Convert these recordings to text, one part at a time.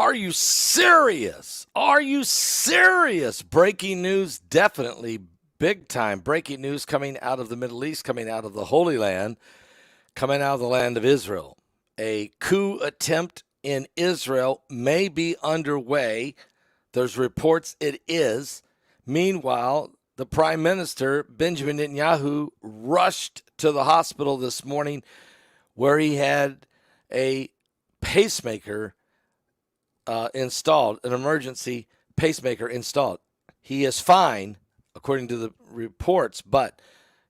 Are you serious? Are you serious? Breaking news, definitely big time. Breaking news coming out of the Middle East, coming out of the Holy Land, coming out of the land of Israel. A coup attempt in Israel may be underway. There's reports it is. Meanwhile, the Prime Minister, Benjamin Netanyahu, rushed to the hospital this morning where he had a pacemaker installed, an emergency pacemaker installed. He is fine, according to the reports, but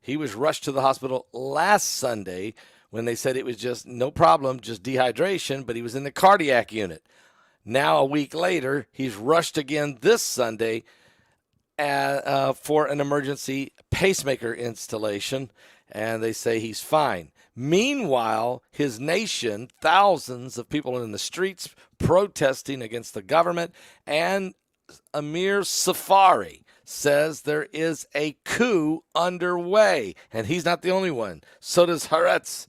he was rushed to the hospital last Sunday when they said it was just no problem, just dehydration, but he was in the cardiac unit. Now, a week later, he's rushed again this Sunday for an emergency pacemaker installation, and they say he's fine. Meanwhile, his nation, thousands of people in the streets protesting against the government, and Amir Safari says there is a coup underway, and he's not the only one. So does Haaretz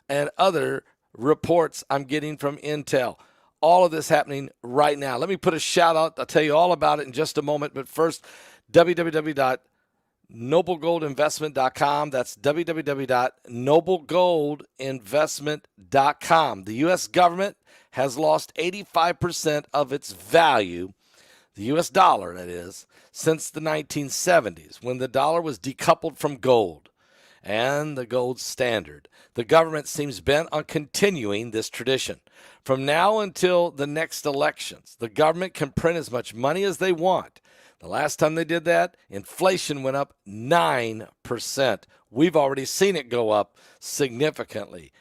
and other reports I'm getting from Intel. All of this happening right now. Let me put a shout out. I'll tell you all about it in just a moment, but first, www.noblegoldinvestment.com. That's www.noblegoldinvestment.com. The U.S. government has lost 85% of its value, the U.S. dollar, that is, since the 1970s, when the dollar was decoupled from gold and the gold standard. The government seems bent on continuing this tradition. From now until the next elections, the government can print as much money as they want. The last time they did that, inflation went up 9%. We've already seen it go up significantly.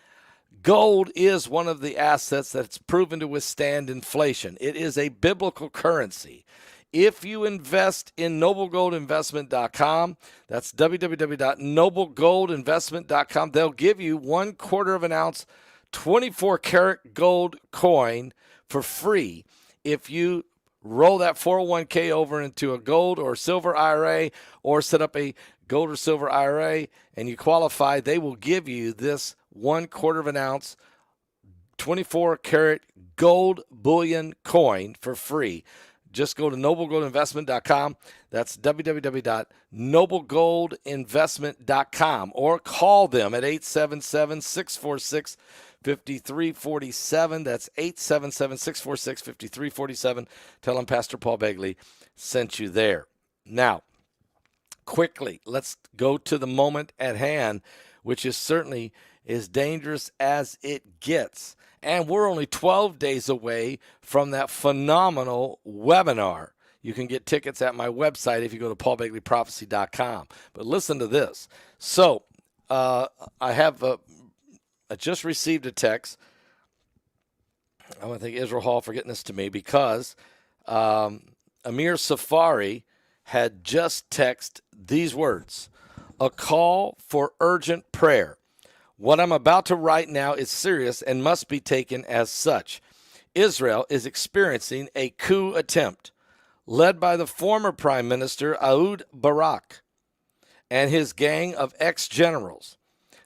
Gold is one of the assets that's proven to withstand inflation. It is a biblical currency. If you invest in noblegoldinvestment.com, that's www.noblegoldinvestment.com, they'll give you 1/4 of an ounce 24-karat gold coin for free if you roll that 401k over into a gold or silver IRA or set up a gold or silver IRA and you qualify. They will give you this 1/4 of an ounce 24-karat gold bullion coin for free. Just go to noblegoldinvestment.com. That's www.noblegoldinvestment.com or call them at 877-646-5347. That's 877-646-5347. Tell them Pastor Paul Begley sent you there. Now, quickly, let's go to the moment at hand, which is certainly as dangerous as it gets. And we're only 12 days away from that phenomenal webinar. You can get tickets at my website if you go to paulbegleyprophecy.com. But listen to this. So I just received a text. I want to thank Israel Hall for getting this to me because Amir Safari had just texted these words: a call for urgent prayer. What I'm about to write now is serious and must be taken as such. Israel is experiencing a coup attempt led by the former Prime Minister Ehud Barak and his gang of ex-generals.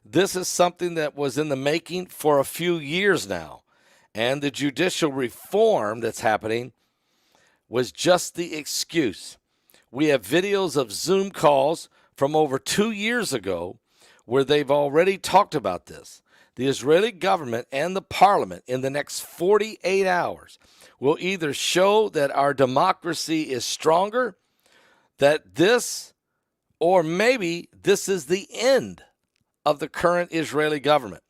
This is something that was in the making for a few years now, and the judicial reform that's happening was just the excuse. We have videos of Zoom calls from over 2 years ago where they've already talked about this. The Israeli government and the parliament in the next 48 hours will either show that our democracy is stronger, that this, or maybe this is the end of the current Israeli government.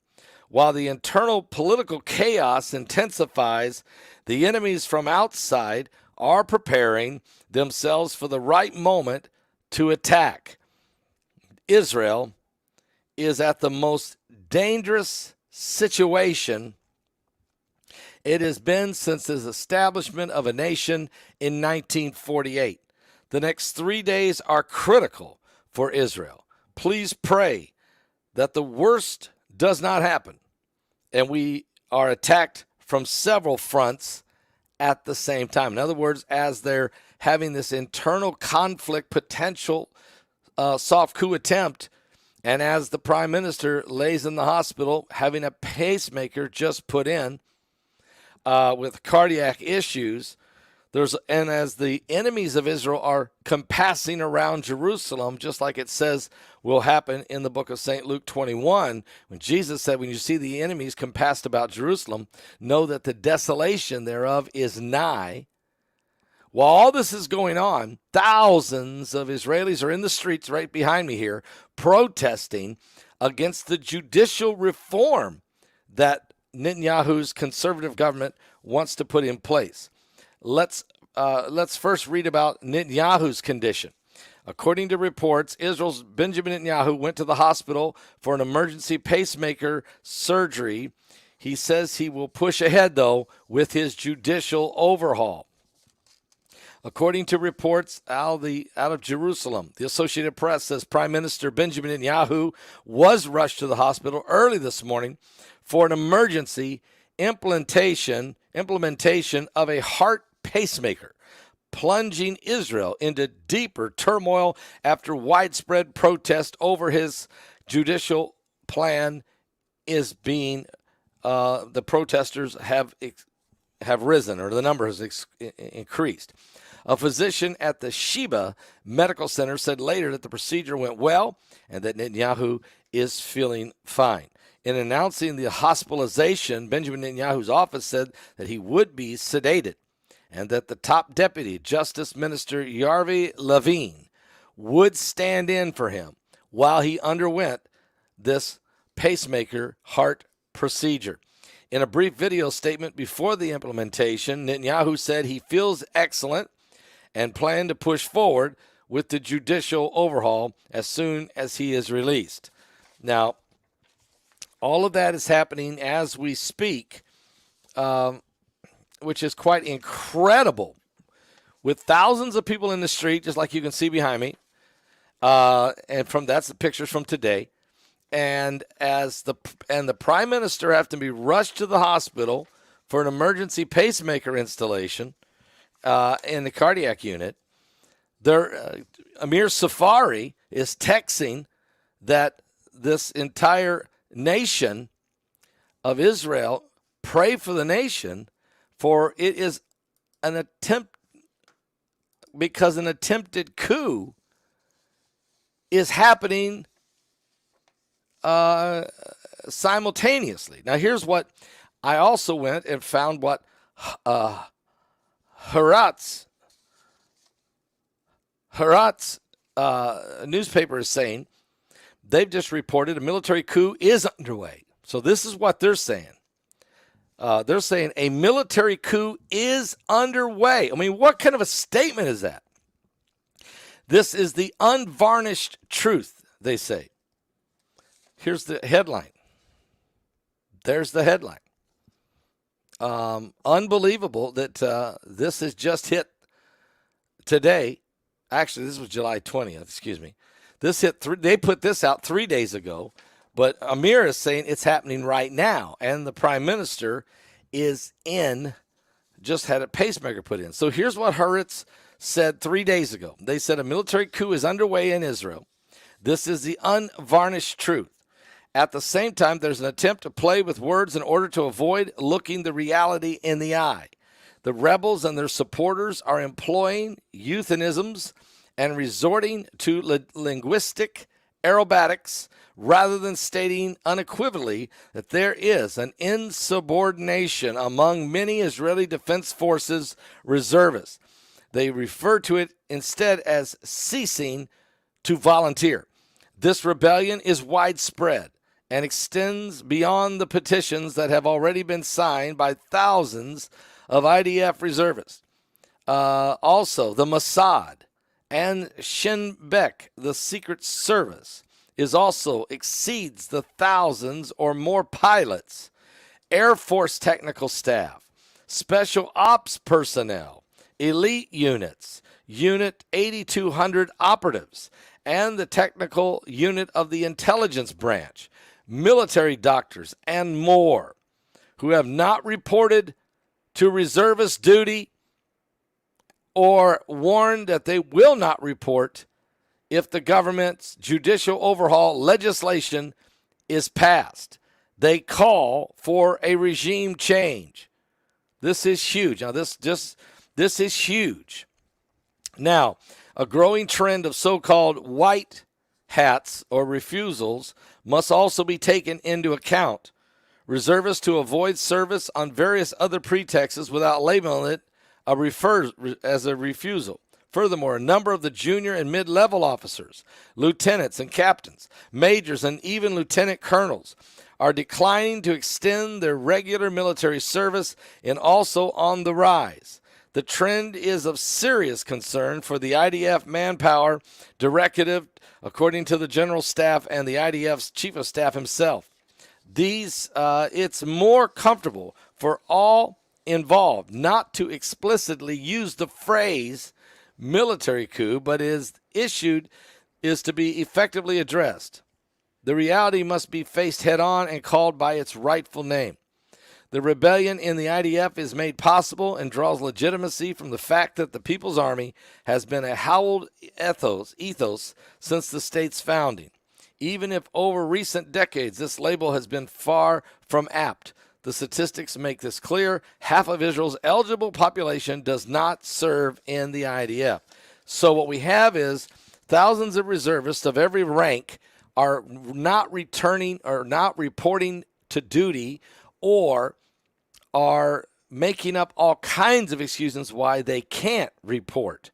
While the internal political chaos intensifies, the enemies from outside are preparing themselves for the right moment to attack. Israel is at the most dangerous situation it has been since the establishment of a nation in 1948. The next 3 days are critical for Israel. Please pray that the worst does not happen and we are attacked from several fronts at the same time. In other words, as they're having this internal conflict, potential soft coup attempt, and as the prime minister lays in the hospital having a pacemaker just put in, with cardiac issues. And as the enemies of Israel are compassing around Jerusalem, just like it says will happen in the book of St. Luke 21, when Jesus said, when you see the enemies compassed about Jerusalem, know that the desolation thereof is nigh. While all this is going on, thousands of Israelis are in the streets right behind me here protesting against the judicial reform that Netanyahu's conservative government wants to put in place. Let's first read about Netanyahu's condition. According to reports, Israel's Benjamin Netanyahu went to the hospital for an emergency pacemaker surgery. He says he will push ahead, though, with his judicial overhaul. According to reports out of Jerusalem, the Associated Press says Prime Minister Benjamin Netanyahu was rushed to the hospital early this morning for an emergency implementation of a heart pacemaker, plunging Israel into deeper turmoil after widespread protest over his judicial plan is being the protesters have risen, or the number has increased. A physician at the Sheba Medical Center said later that the procedure went well and that Netanyahu is feeling fine. In announcing the hospitalization, Benjamin Netanyahu's office said that he would be sedated and that the top deputy, Justice Minister Yarvi Levine, would stand in for him while he underwent this pacemaker heart procedure. In a brief video statement before the implementation, Netanyahu said he feels excellent and planned to push forward with the judicial overhaul as soon as he is released. Now, all of that is happening as we speak, which is quite incredible, with thousands of people in the street, just like you can see behind me. That's the pictures from today. And the prime minister have to be rushed to the hospital for an emergency pacemaker installation in the cardiac unit. Amir Safari is texting that this entire nation of Israel pray for the nation, for it is an attempt, because an attempted coup is happening simultaneously. Now, here's what I also went and found what Haaretz newspaper is saying. They've just reported a military coup is underway. So this is what they're saying. They're saying a military coup is underway. I mean, what kind of a statement is that? This is the unvarnished truth, they say. Here's the headline. There's the headline. Unbelievable that this has just hit today. Actually, this was July 20th, excuse me. This hit. They put this out 3 days ago, but Amir is saying it's happening right now, and the prime minister is just had a pacemaker put in. So here's what Haaretz said 3 days ago. They said a military coup is underway in Israel. This is the unvarnished truth. At the same time, there's an attempt to play with words in order to avoid looking the reality in the eye. The rebels and their supporters are employing euphemisms and resorting to linguistic aerobatics rather than stating unequivocally that there is an insubordination among many Israeli Defense Forces reservists. They refer to it instead as ceasing to volunteer. This rebellion is widespread and extends beyond the petitions that have already been signed by thousands of IDF reservists. Also, the Mossad and Shin Bet, the Secret Service, also exceeds the thousands or more pilots, Air Force technical staff, special ops personnel, elite units, Unit 8200 operatives, and the technical unit of the intelligence branch, military doctors, and more, who have not reported to reservist duty or warned that they will not report if the government's judicial overhaul legislation is passed. They call for a regime change. This is huge. Now, this is huge. Now, a growing trend of so-called white hats or refusals must also be taken into account. Reservists to avoid service on various other pretexts without labeling it as a refusal. Furthermore, a number of the junior and mid-level officers, lieutenants and captains, majors, and even lieutenant colonels are declining to extend their regular military service and also on the rise. The trend is of serious concern for the IDF manpower directive, according to the General Staff and the IDF's Chief of Staff himself. It's more comfortable for all involved not to explicitly use the phrase military coup, but is to be effectively addressed. The reality must be faced head-on and called by its rightful name. The rebellion in the IDF is made possible and draws legitimacy from the fact that the People's Army has been a hallowed ethos since the state's founding. Even if over recent decades this label has been far from apt, the statistics make this clear. Half of Israel's eligible population does not serve in the IDF. So what we have is thousands of reservists of every rank are not returning or not reporting to duty, or are making up all kinds of excuses why they can't report.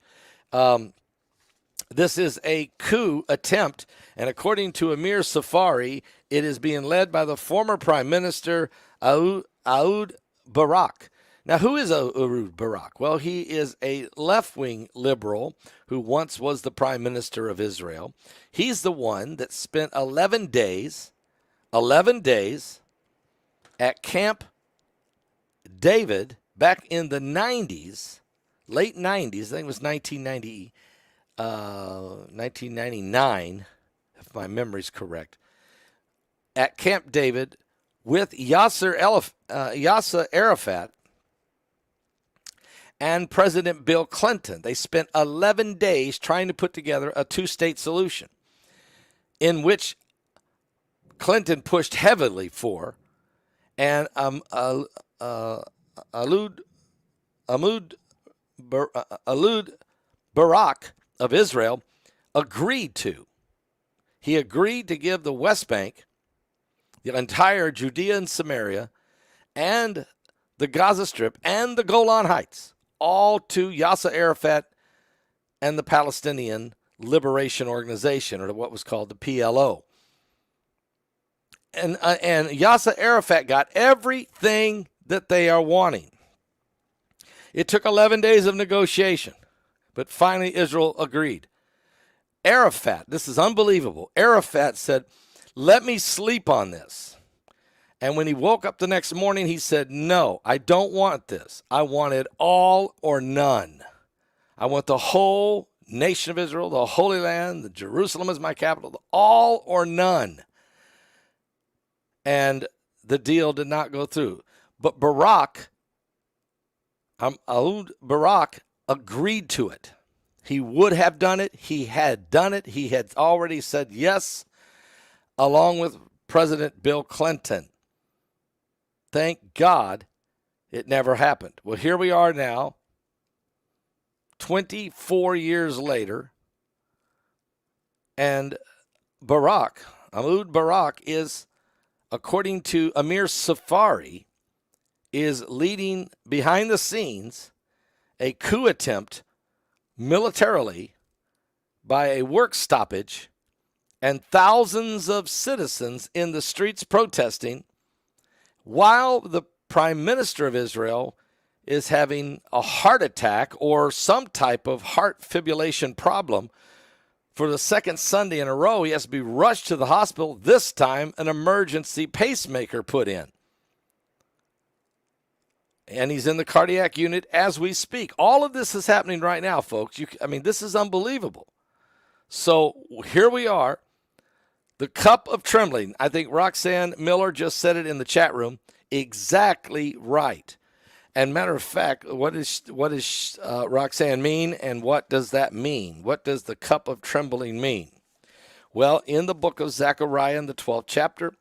This is a coup attempt, and according to Amir Safari, it is being led by the former Prime Minister Ehud Barak. Now, who is Ehud Barak? Well, he is a left-wing liberal who once was the Prime Minister of Israel. He's the one that spent 11 days at Camp David back in the 90s, late 90s, I think it was 1999, if my memory's correct, at Camp David with Yasser Arafat and President Bill Clinton. They spent 11 days trying to put together a two-state solution in which Clinton pushed heavily for, and Ehud Barak of Israel agreed to. He agreed to give the West Bank, the entire Judea and Samaria, and the Gaza Strip, and the Golan Heights, all to Yasser Arafat and the Palestinian Liberation Organization, or what was called the PLO. And Yasser Arafat got everything that they are wanting. It took 11 days of negotiation, but finally Israel agreed. Arafat, this is unbelievable. Arafat said, "Let me sleep on this." And when he woke up the next morning, he said, "No, I don't want this. I want it all or none. I want the whole nation of Israel, the Holy Land, the Jerusalem is my capital, all or none." And the deal did not go through. But Ehud Barak agreed to it. He would have done it. He had done it. He had already said yes, along with President Bill Clinton. Thank God it never happened. Well, here we are now, 24 years later, and Ehud Barak is, according to Amir Safari, is leading behind the scenes a coup attempt militarily by a work stoppage and thousands of citizens in the streets protesting, while the Prime Minister of Israel is having a heart attack or some type of heart fibrillation problem. For the second Sunday in a row, he has to be rushed to the hospital, this time an emergency pacemaker put in. And he's in the cardiac unit as we speak. All of this is happening right now, folks. This is unbelievable. So here we are. The cup of trembling. I think Roxanne Miller just said it in the chat room. Exactly right. And matter of fact, what does Roxanne mean, and what does that mean? What does the cup of trembling mean? Well, in the book of Zechariah in the 12th chapter,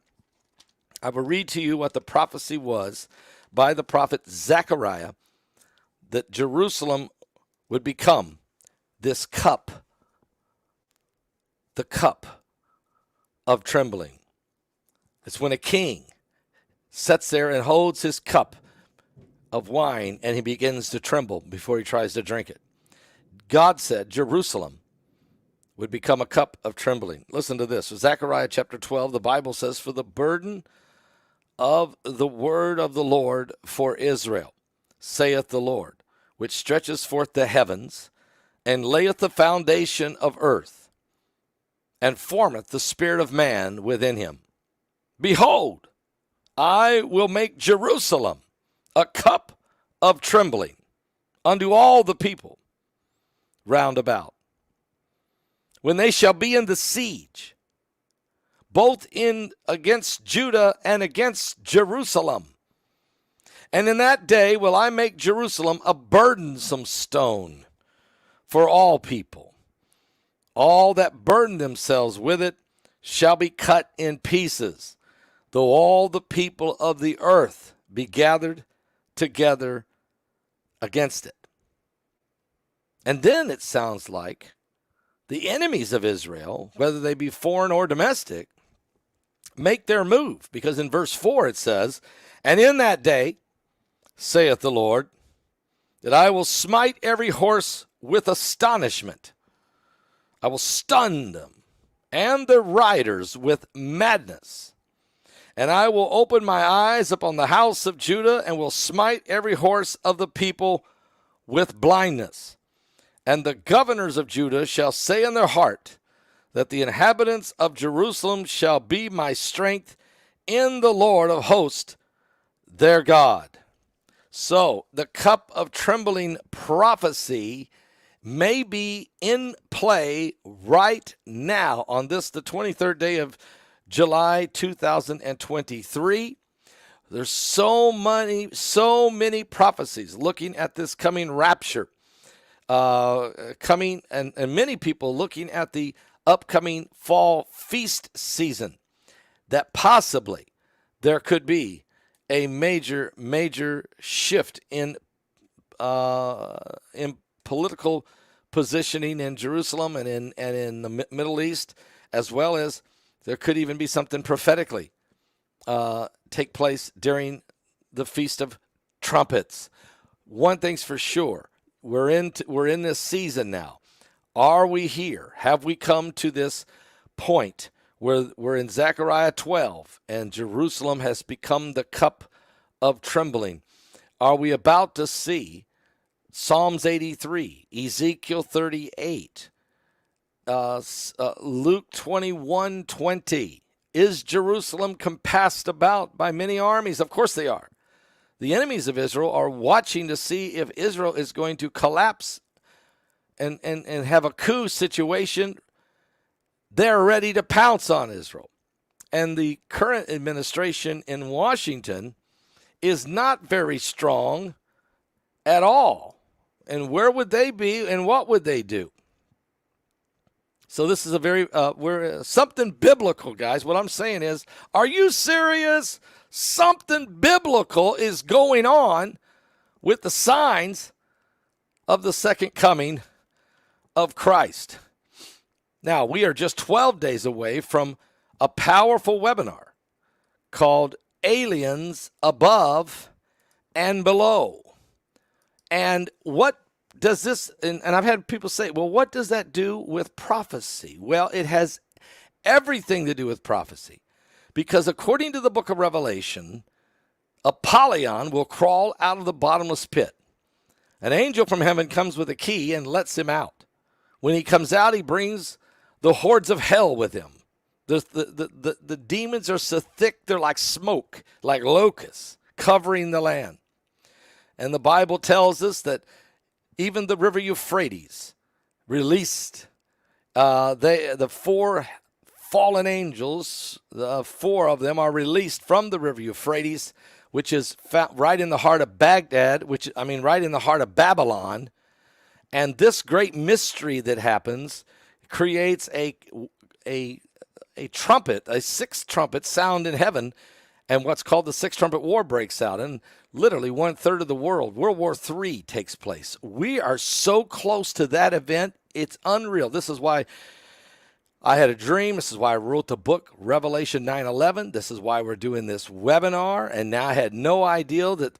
I will read to you what the prophecy was by the prophet Zechariah that Jerusalem would become this cup, the cup of trembling. It's when a king sits there and holds his cup of wine and he begins to tremble before he tries to drink it. God said Jerusalem would become a cup of trembling. Listen to this. Zechariah chapter 12, the Bible says, "For the burden of the word of the Lord for Israel, saith the Lord, which stretches forth the heavens, and layeth the foundation of earth, and formeth the spirit of man within him. Behold, I will make Jerusalem a cup of trembling unto all the people round about. When they shall be in the siege, both in against Judah and against Jerusalem. And in that day will I make Jerusalem a burdensome stone for all people. All that burden themselves with it shall be cut in pieces, though all the people of the earth be gathered together against it." And then it sounds like the enemies of Israel, whether they be foreign or domestic, make their move. Because in verse 4 it says, "And in that day, saith the Lord, that I will smite every horse with astonishment. I will stun them, and their riders with madness. And I will open my eyes upon the house of Judah, and will smite every horse of the people with blindness. And the governors of Judah shall say in their heart, that the inhabitants of Jerusalem shall be my strength in the Lord of hosts, their God." So the cup of trembling prophecy may be in play right now on this, the 23rd day of July 2023. There's so many prophecies looking at this coming rapture, coming, and many people looking at the upcoming fall feast season, that possibly there could be a major shift in political positioning in Jerusalem and in the Middle East, as well as there could even be something prophetically take place during the Feast of Trumpets. One thing's for sure, we're in this season now. Are we here? Have we come to this point where we're in Zechariah 12 and Jerusalem has become the cup of trembling? Are we about to see Psalms 83, Ezekiel 38, Luke 21:20? Is Jerusalem compassed about by many armies? Of course they are. The enemies of Israel are watching to see if Israel is going to collapse and have a coup situation. They're ready to pounce on Israel. And the current administration in Washington is not very strong at all. And where would they be and what would they do? So this is a very, something biblical, guys. What I'm saying is, are you serious? Something biblical is going on with the signs of the second coming of Christ. Now, we are just 12 days away from a powerful webinar called Aliens Above and Below. And what does this, and I've had people say, well, what does that do with prophecy? Well, it has everything to do with prophecy. Because according to the book of Revelation, Apollyon will crawl out of the bottomless pit. An angel from heaven comes with a key and lets him out. When he comes out, he brings the hordes of hell with him. The demons are so thick, they're like smoke, like locusts, covering the land. And the Bible tells us that even the river Euphrates released the four fallen angels. The four of them are released from the river Euphrates, which is right in the heart of Baghdad, right in the heart of Babylon. And this great mystery that happens creates a trumpet, a sixth trumpet sound in heaven, and what's called the Sixth Trumpet War breaks out, and literally 1/3 of the world, World War III, takes place. We are so close to that event, it's unreal. This is why I had a dream. This is why I wrote the book, Revelation 9/11. This is why we're doing this webinar, and now I had no idea that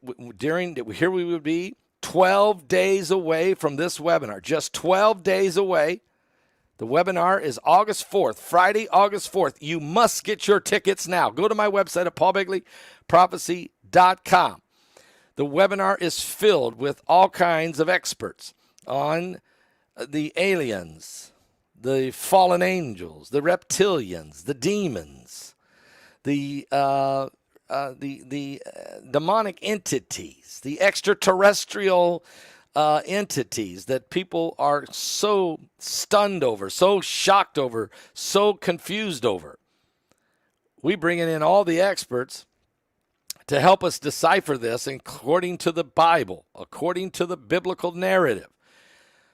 here we would be 12 days away from this webinar, just 12 days away. The webinar is August 4th, Friday, August 4th. You must get your tickets now. Go to my website at paulbegleyprophecy.com. The webinar is filled with all kinds of experts on the aliens, the fallen angels, the reptilians, the demons, the demonic entities, the extraterrestrial entities that people are so stunned over, so shocked over, so confused over. We bring in all the experts to help us decipher this according to the Bible, according to the biblical narrative.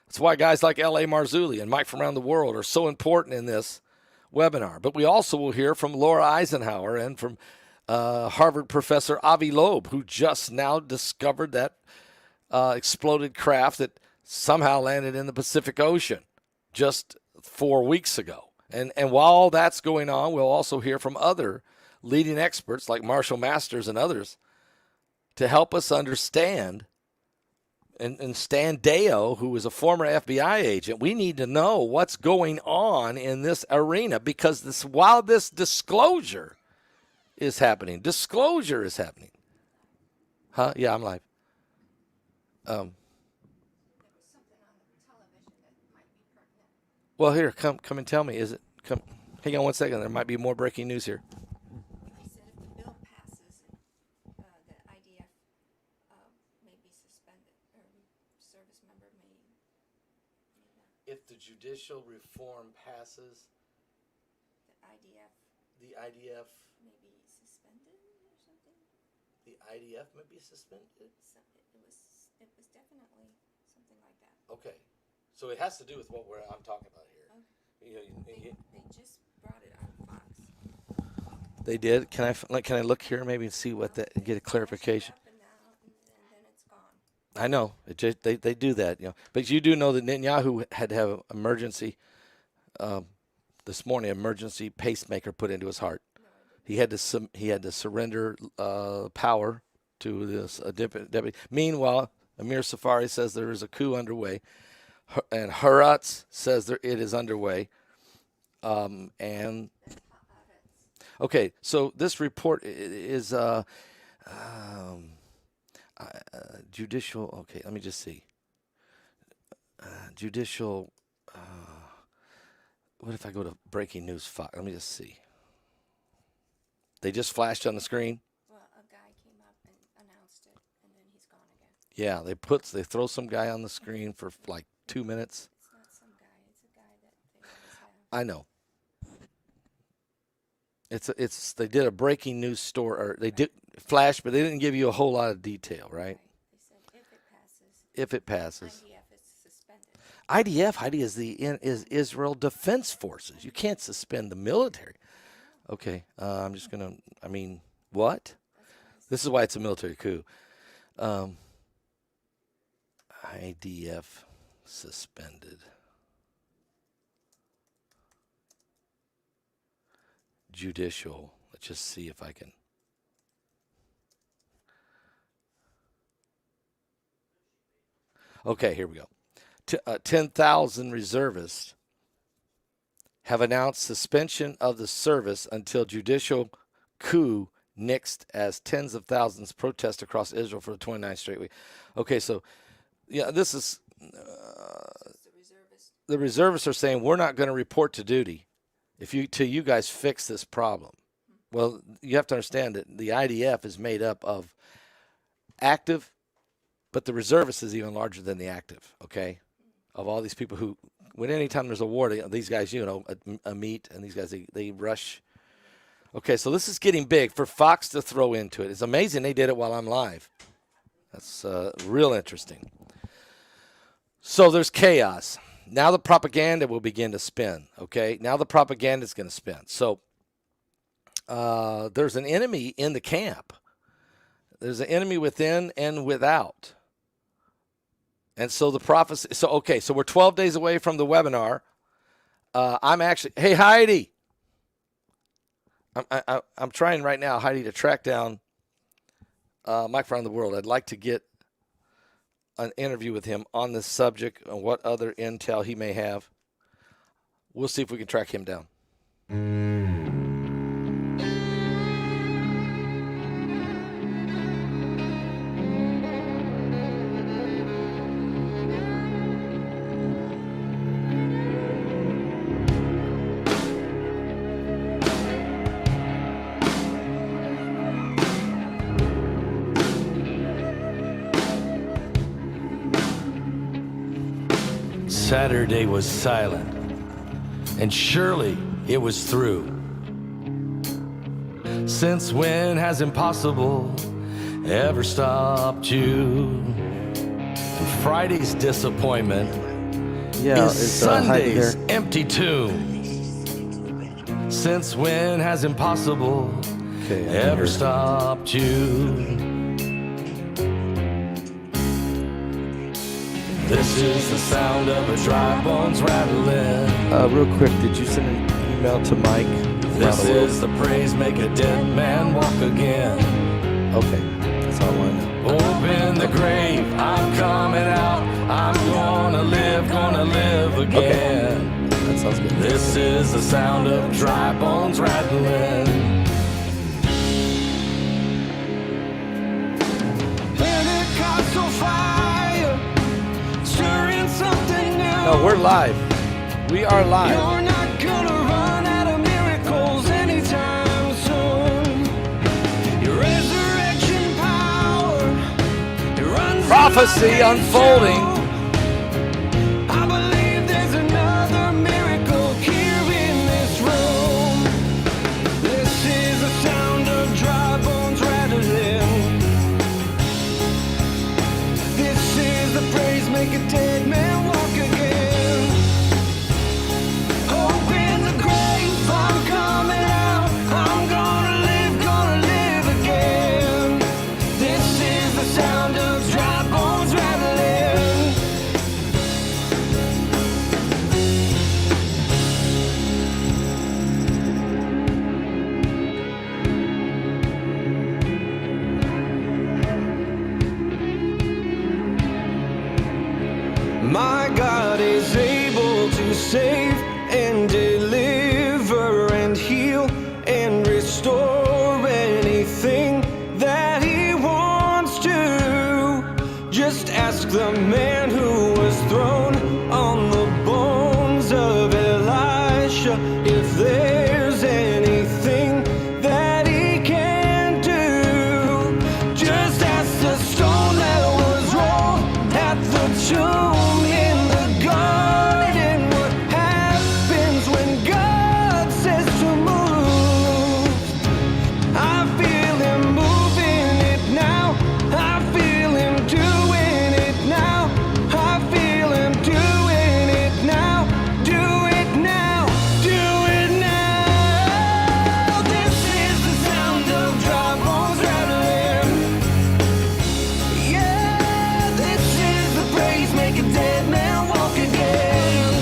That's why guys like L.A. Marzulli and Mike from around the world are so important in this webinar. But we also will hear from Laura Eisenhower and from Harvard professor Avi Loeb, who just now discovered that exploded craft that somehow landed in the Pacific Ocean just 4 weeks ago. And while that's going on, we'll also hear from other leading experts like Marshall Masters and others to help us understand. And Stan Deo, who is a former FBI agent, we need to know what's going on in this arena, because while this disclosure is happening. Huh? Yeah, I'm live. Well, here, come and tell me. Is it? Come, hang on one second. There might be more breaking news here. He said if the bill passes, the IDF may be suspended, or service member may not. If the judicial reform passes, the IDF may be suspended or something. The IDF may be suspended? It was definitely something like that. Okay. So it has to do with what I'm talking about here. Okay. They just brought it on Fox. They did? Can I look here maybe and see what that, get a clarification? Up and down, and then it's gone. I know. They do that, But you do know that Netanyahu had to have emergency this morning, emergency pacemaker put into his heart. No, He had to surrender power to this deputy. Meanwhile, Amir Safari says there is a coup underway, and Haaretz says it is underway. And okay, so this report is judicial. Okay, let me just see. Judicial. What if I go to breaking news Fox? Let me just see. They just flashed on the screen. Well, a guy came up and announced it, and then he's gone again. Yeah, they throw some guy on the screen for like 2 minutes. It's not some guy; it's a guy that they always have. I know. They did a breaking news story, or they did flash, but they didn't give you a whole lot of detail, right? They said If it passes. IDF is suspended. IDF is Israel Defense Forces. You can't suspend the military. Okay, I'm just gonna. I mean, what? This is why it's a military coup. IDF suspended. Judicial. Let's just see if I can. Okay, here we go. 10,000 reservists have announced suspension of the service until judicial coup nixed as tens of thousands protest across Israel for the 29th straight week. Okay, so yeah, this is the reservists are saying we're not going to report to duty till you guys fix this problem. Well, you have to understand that the IDF is made up of active, but the reservists is even larger than the active, okay? Of all these people who, when anytime there's a war, these guys, a meet, and these guys, they rush. Okay, so this is getting big for Fox to throw into it. It's amazing they did it while I'm live. That's real interesting. So there's chaos. Now the propaganda will begin to spin, okay? Now the propaganda is going to spin. So there's an enemy in the camp. There's an enemy within and without. And so the prophecy, so we're 12 days away from the webinar. I'm actually, hey, Heidi. I'm trying right now, Heidi, to track down Mike Around the World. I'd like to get an interview with him on this subject and what other intel he may have. We'll see if we can track him down. Saturday was silent, and surely it was through. Since when has impossible ever stopped you? And Friday's disappointment is Sunday's empty tomb. Since when has impossible ever stopped you? This is the sound of a dry bones rattling. Real quick, did you send an email to Mike? This is the praise make a dead man walk again. Okay, that's all I want to know. Open the grave, I'm coming out. I'm gonna live again. Okay. That sounds good. This is the sound of dry bones rattling. Pentecostal fire, stirring something new. No, we're live. We are live. You're not gonna run out of miracles anytime soon. Your resurrection power, it runs. Prophecy unfolding. I believe there's another miracle here in this room. This is the sound of dry bones rattling. This is the praise make a dead man walk again. Open the grave, I'm coming out. I'm gonna live again. This is the sound of dry bones rattling. My God is able to save and deliver and heal and restore anything that He wants to. Just ask the man who was thrown on the bones of Elisha if there's anything that he can do. Just ask the stone that was rolled at the tomb in the garden what happens when God says to move. I feel Him moving it now. I feel Him doing it now. I feel Him doing it now. Do it now. Do it now. This is the sound of dry bones rattling. Yeah, this is the praise make a dead man walk again.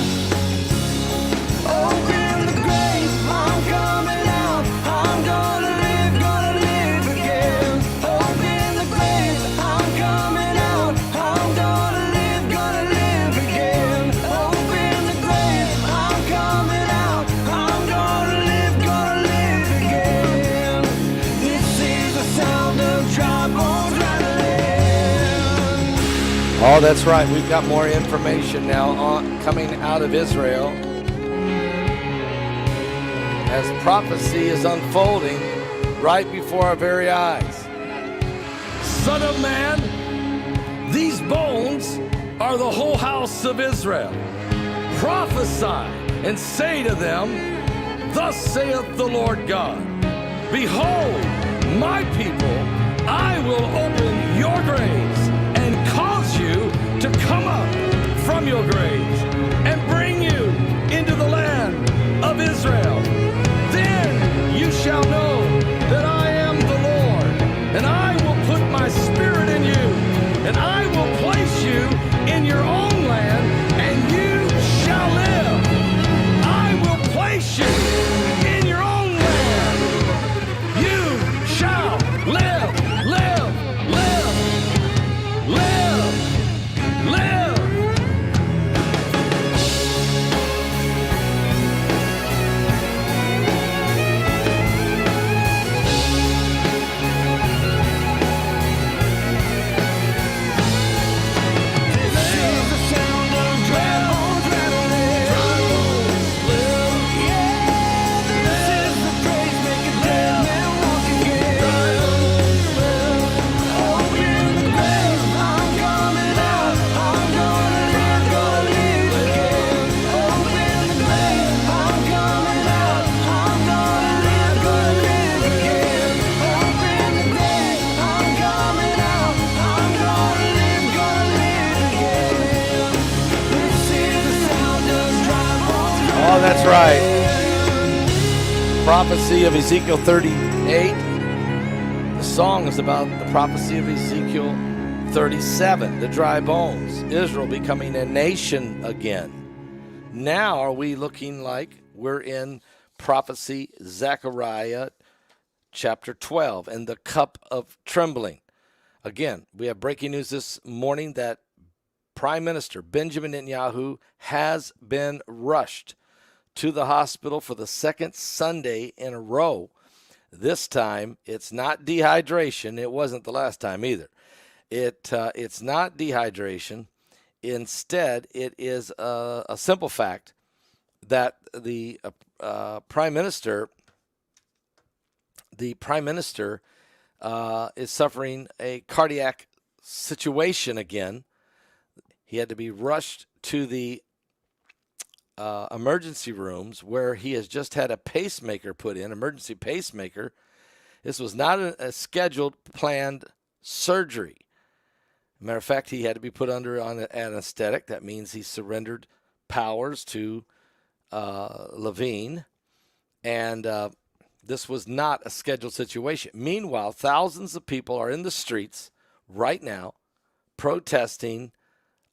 Open the grave, I'm coming out. I'm gonna live again. Open the grave, I'm coming out. I'm gonna live again. Open the grave, I'm coming out. I'm gonna live again. This is the sound of dry bones rattling. Oh, that's right. We've got more information now coming out of Israel as prophecy is unfolding right before our very eyes. Son of man, these bones are the whole house of Israel. Prophesy and say to them, thus saith the Lord God, behold, my people, I will open your graves and cause you to come up from your graves and bring you into the land of Israel. Then you shall know right. Prophecy of Ezekiel 38. The song is about the prophecy of Ezekiel 37, the dry bones, Israel becoming a nation again. Now are we looking like we're in prophecy Zechariah chapter 12 and the cup of trembling. Again, we have breaking news this morning that Prime Minister Benjamin Netanyahu has been rushed to the hospital for the second Sunday in a row. This time, it's not dehydration. It wasn't the last time either. It's not dehydration. Instead, it is a simple fact that the Prime Minister is suffering a cardiac situation again. He had to be rushed to the emergency rooms where he has just had a pacemaker put in, emergency pacemaker. This was not a scheduled, planned surgery. Matter of fact, he had to be put under an anesthetic. That means he surrendered powers to Levine, and this was not a scheduled situation. Meanwhile, thousands of people are in the streets right now protesting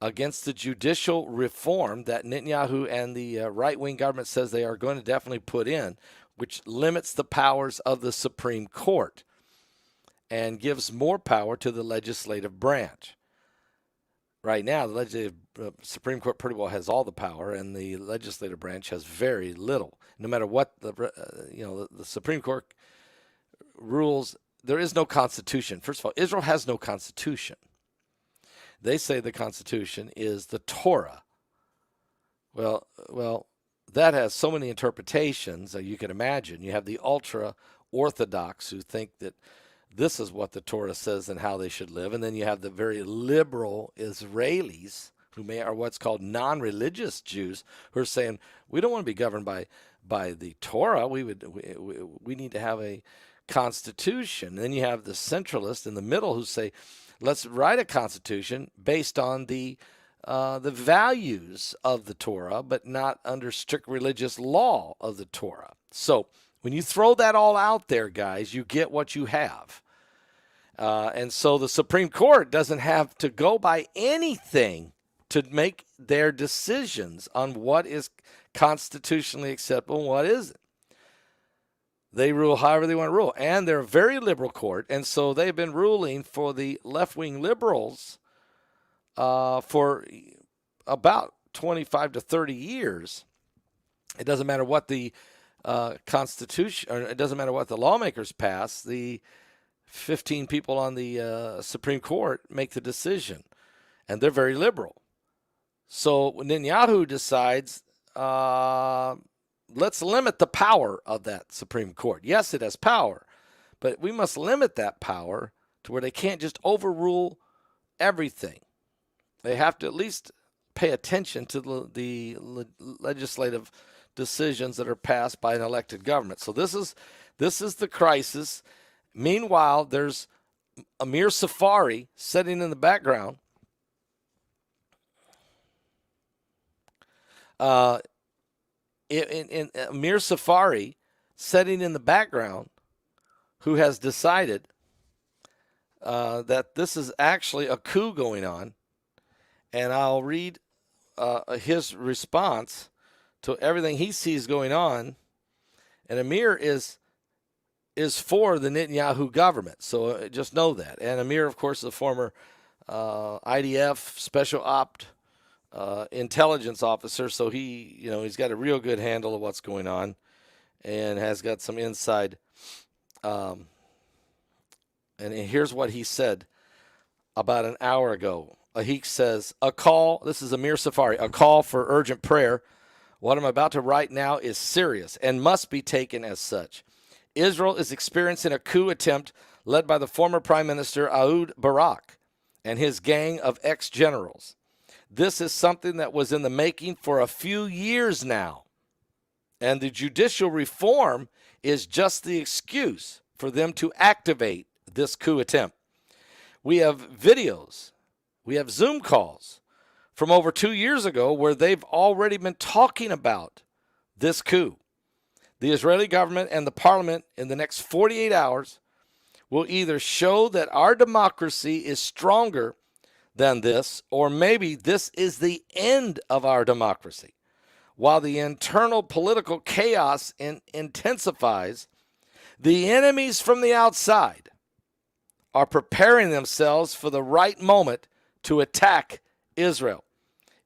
against the judicial reform that Netanyahu and the right-wing government says they are going to definitely put in, which limits the powers of the Supreme Court and gives more power to the legislative branch. Right now, the Supreme Court pretty well has all the power, and the legislative branch has very little. No matter what the Supreme Court rules, there is no constitution. First of all, Israel has no constitution. They say the Constitution is the Torah. Well, that has so many interpretations you can imagine. You have the ultra-Orthodox who think that this is what the Torah says and how they should live. And then you have the very liberal Israelis who are what's called non-religious Jews who are saying, we don't want to be governed by the Torah. We need to have a constitution. And then you have the centralists in the middle who say, let's write a constitution based on the values of the Torah, but not under strict religious law of the Torah. So when you throw that all out there, guys, you get what you have. And so the Supreme Court doesn't have to go by anything to make their decisions on what is constitutionally acceptable and what isn't. They rule however they want to rule. And they're a very liberal court. And so they've been ruling for the left-wing liberals for about 25 to 30 years. It doesn't matter what the Constitution, or it doesn't matter what the lawmakers pass. The 15 people on the Supreme Court make the decision. And they're very liberal. So when Netanyahu decides, let's limit the power of that Supreme Court. Yes, it has power, but we must limit that power to where they can't just overrule everything. They have to at least pay attention to the legislative decisions that are passed by an elected government. So this is the crisis. Meanwhile, there's Amir Safari sitting in the background. In Amir Safari sitting in the background, who has decided that this is actually a coup going on. And I'll read his response to everything he sees going on. And Amir is for the Netanyahu government. So just know that. And Amir, of course, is a former IDF special ops intelligence officer. So he's got a real good handle of what's going on and has got some inside. And here's what he said about an hour ago. He says, this is Amir Safari, a call for urgent prayer. What I'm about to write now is serious and must be taken as such. Israel is experiencing a coup attempt led by the former Prime Minister Ehud Barak and his gang of ex-generals. This is something that was in the making for a few years now. And the judicial reform is just the excuse for them to activate this coup attempt. We have videos. We have Zoom calls from over 2 years ago where they've already been talking about this coup. The Israeli government and the parliament in the next 48 hours will either show that our democracy is stronger than this, or maybe this is the end of our democracy. While the internal political chaos intensifies, the enemies from the outside are preparing themselves for the right moment to attack Israel.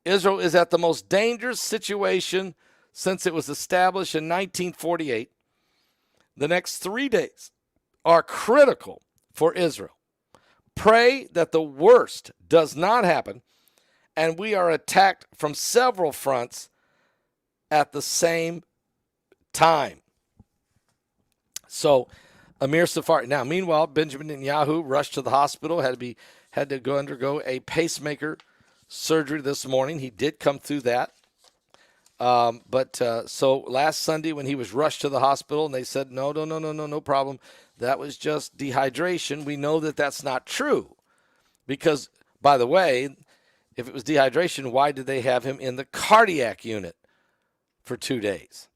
Israel is at the most dangerous situation since it was established in 1948. The next 3 days are critical for Israel. Pray that the worst does not happen and we are attacked from several fronts at the same time. So, Amir Safari. Now, meanwhile, Benjamin Netanyahu rushed to the hospital, had to go undergo a pacemaker surgery this morning. He did come through that. So last Sunday when he was rushed to the hospital and they said, no problem. That was just dehydration. We know that that's not true because, by the way, if it was dehydration, why did they have him in the cardiac unit for 2 days?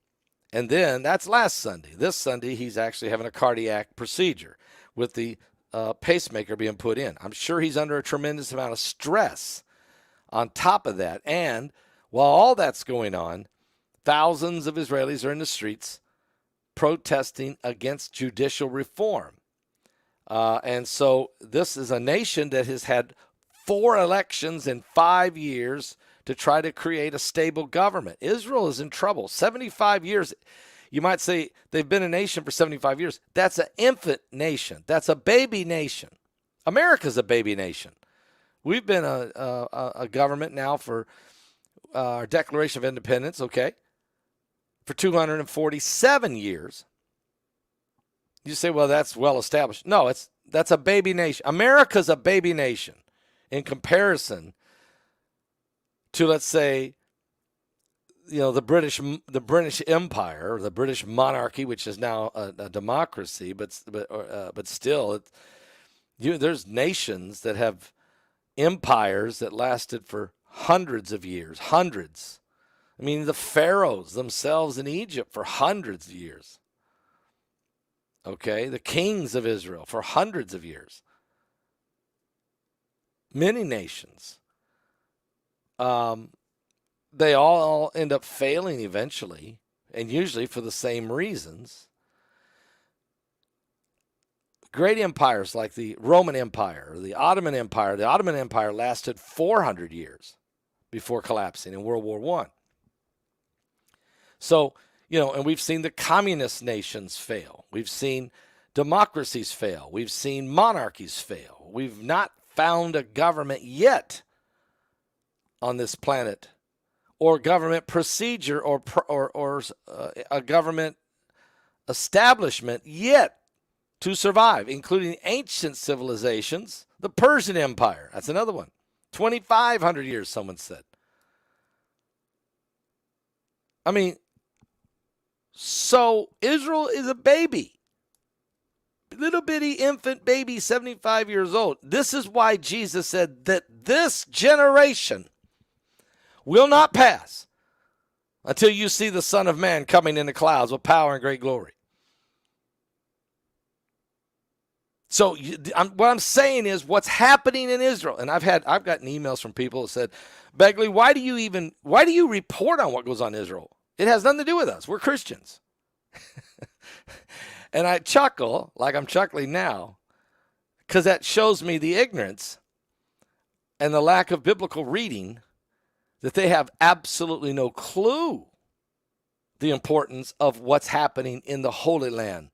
And then that's last Sunday. This Sunday, he's actually having a cardiac procedure with the pacemaker being put in. I'm sure he's under a tremendous amount of stress on top of that. And while all that's going on, thousands of Israelis are in the streets protesting against judicial reform. And so this is a nation that has had 4 elections in 5 years to try to create a stable government. Israel is in trouble. 75 years. You might say they've been a nation for 75 years. That's an infant nation. That's a baby nation. America's a baby nation. We've been a government now for our Declaration of Independence, okay, for 247 years. You say, well, that's well established. No, that's a baby nation. America's a baby nation in comparison to, let's say, the British Empire, or the British monarchy, which is now a democracy, but still, there's nations that have empires that lasted for hundreds of years, hundreds. I mean, the pharaohs themselves in Egypt for hundreds of years. Okay, the kings of Israel for hundreds of years. Many nations. They all end up failing eventually, and usually for the same reasons. Great empires like the Roman Empire or the Ottoman Empire. The Ottoman Empire lasted 400 years before collapsing in World War I. So, and we've seen the communist nations fail. We've seen democracies fail. We've seen monarchies fail. We've not found a government yet on this planet, or government procedure, or a government establishment yet to survive, including ancient civilizations. The Persian Empire, that's another one. 2,500 years, someone said. I mean, so Israel is a baby. Little bitty infant baby, 75 years old. This is why Jesus said that this generation will not pass until you see the Son of Man coming in the clouds with power and great glory. So what I'm saying is what's happening in Israel, and I've gotten emails from people that said, Begley, why do you report on what goes on in Israel? It has nothing to do with us. We're Christians. And I chuckle like I'm chuckling now because that shows me the ignorance and the lack of biblical reading, that they have absolutely no clue the importance of what's happening in the Holy Land.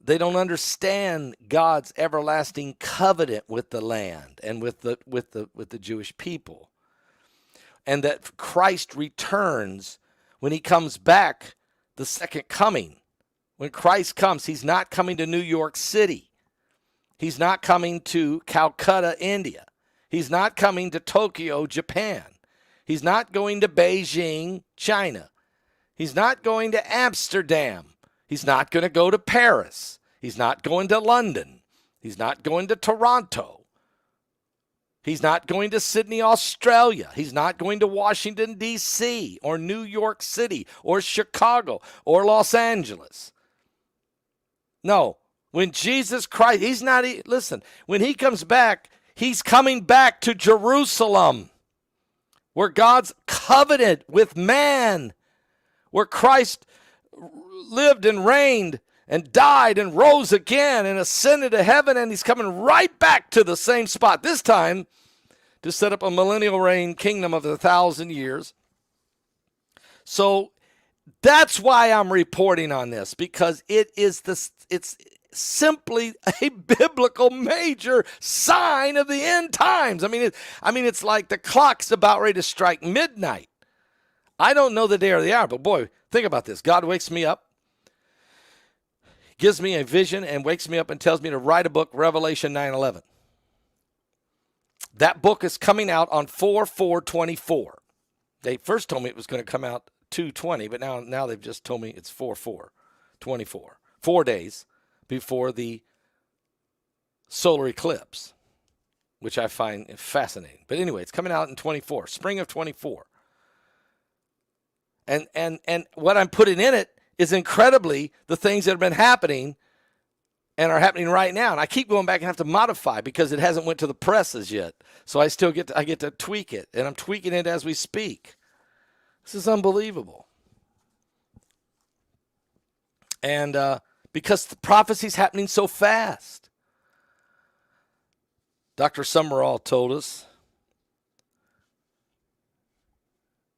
They don't understand God's everlasting covenant with the land and with the Jewish people. And that Christ returns when he comes back, the second coming. When Christ comes, he's not coming to New York City. He's not coming to Calcutta, India. He's not coming to Tokyo, Japan. He's not going to Beijing, China. He's not going to Amsterdam. He's not going to go to Paris. He's not going to London. He's not going to Toronto. He's not going to Sydney, Australia. He's not going to Washington, D.C. or New York City or Chicago or Los Angeles. No, when Jesus Christ, he's not, listen, when he comes back, he's coming back to Jerusalem, where God's covenant with man, where Christ lived and reigned and died and rose again and ascended to heaven, and he's coming right back to the same spot, this time to set up a millennial reign kingdom of 1,000 years. So that's why I'm reporting on this, because it's simply a biblical major sign of the end times. I mean, it's like the clock's about ready to strike midnight. I don't know the day or the hour, but boy, think about this. God wakes me up, gives me a vision, and wakes me up and tells me to write a book, Revelation 9:11. That book is coming out on 4/4/24. They first told me it was going to come out 2/20, but now they've just told me it's 4/4/24. 4 days before the solar eclipse, which I find fascinating. But anyway, it's coming out in 24, spring of 24. And what I'm putting in it is incredibly the things that have been happening and are happening right now. And I keep going back and have to modify because it hasn't went to the presses yet. So I get to tweak it, and I'm tweaking it as we speak. This is unbelievable. And because the prophecy's happening so fast. Dr. Summerall told us,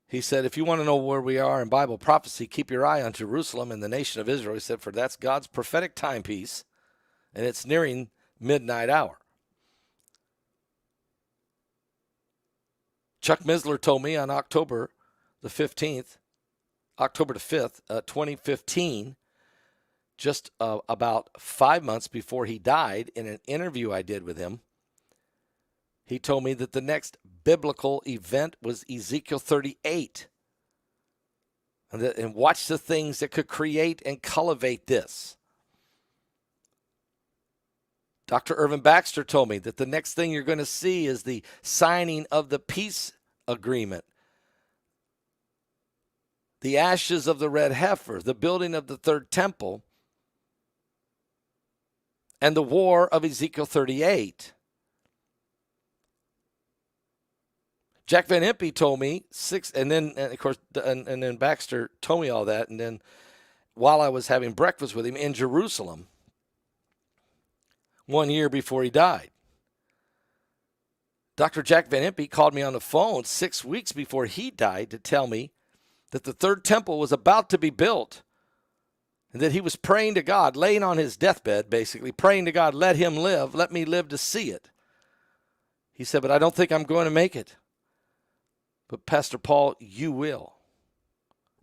he said, if you want to know where we are in Bible prophecy, keep your eye on Jerusalem and the nation of Israel. He said, for that's God's prophetic timepiece, and it's nearing midnight hour. Chuck Misler told me on October the 5th, 2015, just about 5 months before he died, in an interview I did with him, he told me that the next biblical event was Ezekiel 38. And watch the things that could create and cultivate this. Dr. Irvin Baxter told me that the next thing you're going to see is the signing of the peace agreement, the ashes of the red heifer, the building of the third temple, and the war of Ezekiel 38. Jack Van Impe told me and then Baxter told me all that, and then while I was having breakfast with him in Jerusalem 1 year before he died, Dr. Jack Van Impe called me on the phone 6 weeks before he died to tell me that the third temple was about to be built, and that he was praying to God, laying on his deathbed, basically praying to God, let him live, let me live to see it. He said, but I don't think I'm going to make it. But Pastor Paul, you will.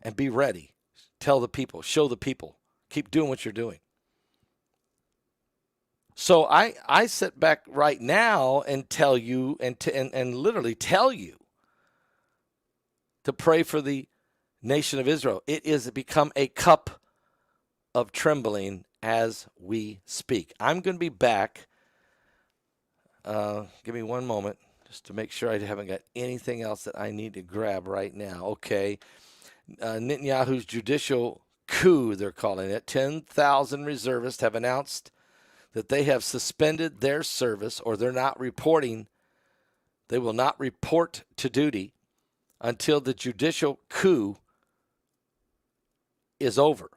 And be ready. Tell the people, show the people, keep doing what you're doing. So I sit back right now and tell you and literally tell you to pray for the nation of Israel. It is become a cup of trembling as we speak. I'm going to be back. Give me one moment just to make sure I haven't got anything else that I need to grab right now. Okay. Netanyahu's judicial coup, they're calling it. 10,000 reservists have announced that they have suspended their service, or they're not reporting. They will not report to duty until the judicial coup is over.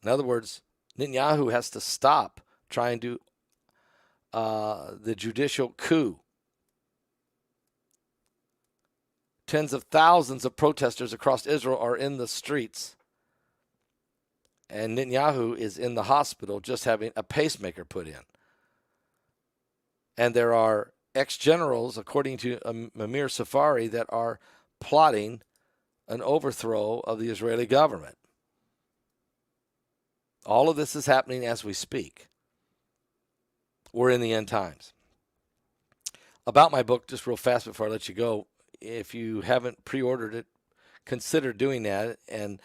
In other words, Netanyahu has to stop trying to the judicial coup. Tens of thousands of protesters across Israel are in the streets, and Netanyahu is in the hospital just having a pacemaker put in. And there are ex-generals, according to Amir Safari, that are plotting an overthrow of the Israeli government. All of this is happening as we speak. We're in the end times. About my book, just real fast before I let you go, if you haven't pre-ordered it, consider doing that and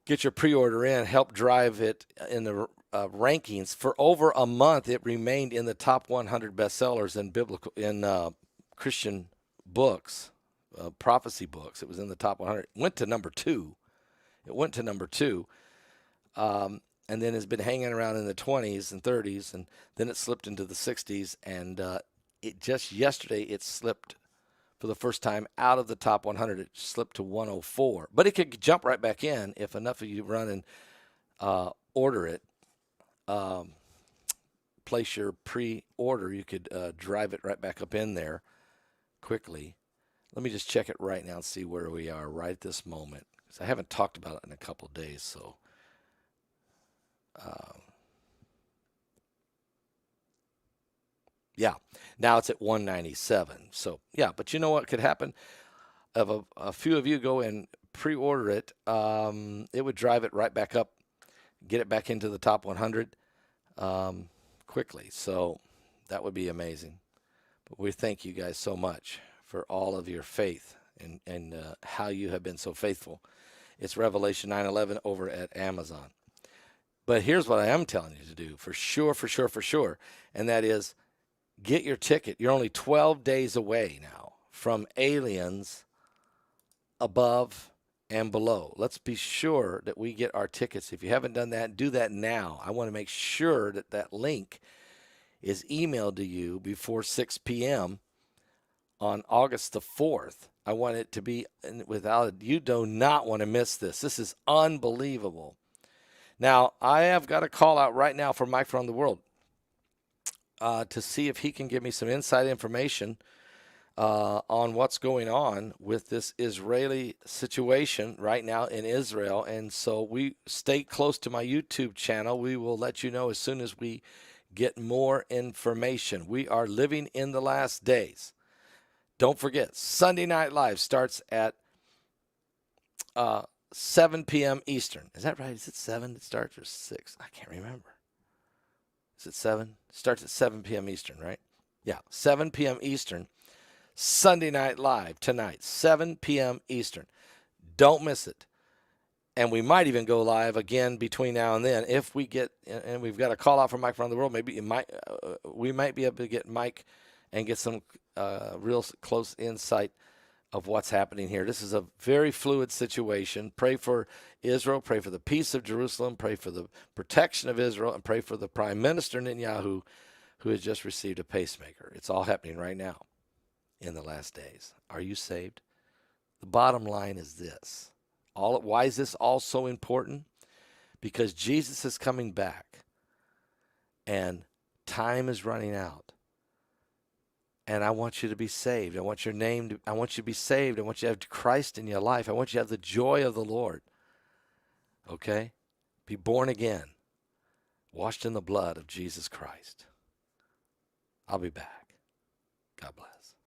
get your pre-order in. Help drive it in the rankings. For over a month, it remained in the top 100 bestsellers in Christian books, prophecy books. It was in the top 100. It went to number 2. And then has been hanging around in the 20s and 30s, and then it slipped into the 60s, and it just yesterday it slipped for the first time out of the top 100. It slipped to 104, but it could jump right back in if enough of you run and order it. Place your pre-order. You could drive it right back up in there quickly. Let me just check it right now and see where we are right at this moment, because I haven't talked about it in a couple of days. So yeah, now it's at 197. So yeah, but you know what could happen? If a few of you go and pre-order it, it would drive it right back up, get it back into the top 100 quickly. So that would be amazing. But we thank you guys so much for all of your faith and how you have been so faithful. It's Revelation 9:11 over at Amazon. But here's what I am telling you to do for sure, and that is get your ticket. You're only 12 days away now from Aliens Above and Below. Let's be sure that we get our tickets. If you haven't done that, do that now. I want to make sure that that link is emailed to you before 6 p.m. on August the 4th. I want it to be without it. You do not want to miss this. This is unbelievable. Now, I have got a call out right now for Mike from the World to see if he can give me some inside information on what's going on with this Israeli situation right now in Israel. And so we stay close to my YouTube channel. We will let you know as soon as we get more information. We are living in the last days. Don't forget, Sunday Night Live starts at 7 p.m. Eastern. Is that right? Is it 7 it starts or 6? I can't remember. Is it 7? It starts at 7 p.m. Eastern, right? Yeah, 7 p.m. Eastern. Sunday Night Live tonight, 7 p.m. Eastern. Don't miss it. And we might even go live again between now and then if we get, and we've got a call out from Mike from the World. Maybe we might be able to get Mike and get some real close insight of what's happening here. This is a very fluid situation. Pray for Israel. Pray for the peace of Jerusalem. Pray for the protection of Israel. And pray for the Prime Minister Netanyahu, who has just received a pacemaker. It's all happening right now in the last days. Are you saved? The bottom line is this. Why is this all so important? Because Jesus is coming back and time is running out. And I want you to be saved. I want I want you to be saved. I want you to have Christ in your life. I want you to have the joy of the Lord. Okay? Be born again. Washed in the blood of Jesus Christ. I'll be back. God bless.